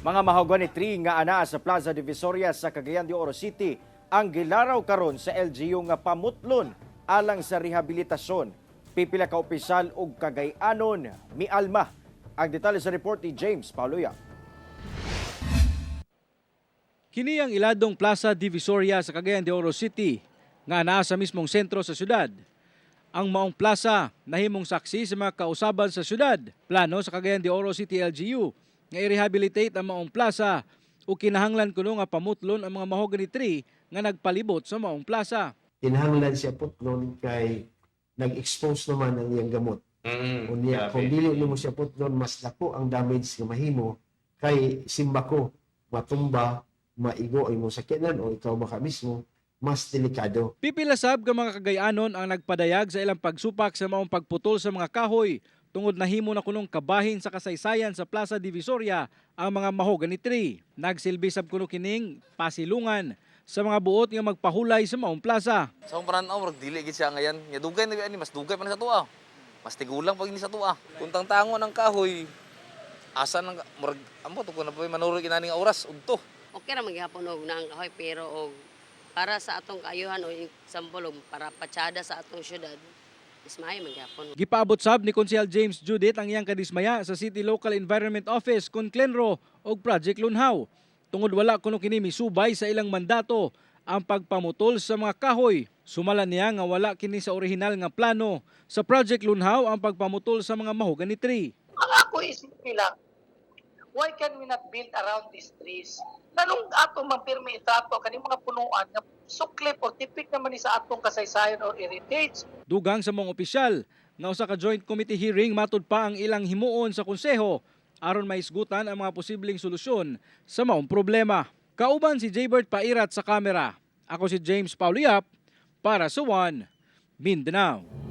Mga mahogany tree nga ana sa Plaza Divisoria sa Cagayan de Oro City ang gilaraw karon sa LGU nga pamutlon alang sa rehabilitasyon. Pipila ka opisyal ug Cagayanon mialma. Ang detalye sa report ni James Pauloya. Kini ang iladong Plaza Divisoria sa Cagayan de Oro City nga naa sa mismong sentro sa syudad. Ang maong plaza nahimong saksi sa mga kausaban sa syudad. Plano sa Cagayan de Oro City LGU nga i-rehabilitate ang maong plaza o kinahanglan kuno nga pamutlon ang mga mahogany tree nga nagpalibot sa maong plaza. Kinahanglan siya putlon kay nag-expose naman ang iyang gamot. Unya, kung dili mo siya putlon, mas lako ang damage nga mahimo kay simbako, matumba, maigo ay mo sakyanan o ikaw baka mismo, mas delikado. Pipila sab ka mga Cagayanon ang nagpadayag sa ilang pagsupak sa maong pagputol sa mga kahoy tungod nahimo na kunong kabahin sa kasaysayan sa Plaza Divisoria ang mga mahogany tree. Nagsilbi sab kuno kining pasilungan sa mga buot nga magpahulay sa maong plaza. Sa akong paranaw, murag dili gid siya ngayon. Nga dugay na ani, mas dugay pa ni sa tuwa. Mas tigulang pag ni sa tuwa. Kung tangtangon ng kahoy, asa nang murag amo to ko na pa manurog inani nga oras udto. Okay ra maghapon og nang kahoy pero og para sa atong kaayuhan o example og para patsada sa atong syudad is maayo maghapon. Gipaabot sab ni Konsehal James Judith ang iyang kadismaya sa City Local Environment Office kon Clenro og Project Lunhaw. Tungod wala kuno kini misubay sa ilang mandato ang pagpamutol sa mga kahoy. Sumala niya nga wala kini sa orihinal nga plano sa Project Lunhaw ang pagpamutol sa mga mahogany tree. Ang ako isip nila, why can we not build around these trees? Nanong ato mapirmi itato kaning mga punuan nga suklip o tipik naman ni sa atong kasaysayan or heritage. Dugang sa mga opisyal nga usa ka joint committee hearing matud pa ang ilang himuon sa konseho aron maisgutan ang mga posibleng solusyon sa maong problema. Kauban si Jaybert Pairat sa kamera. Ako si James Pauliap para sa One Mindanao.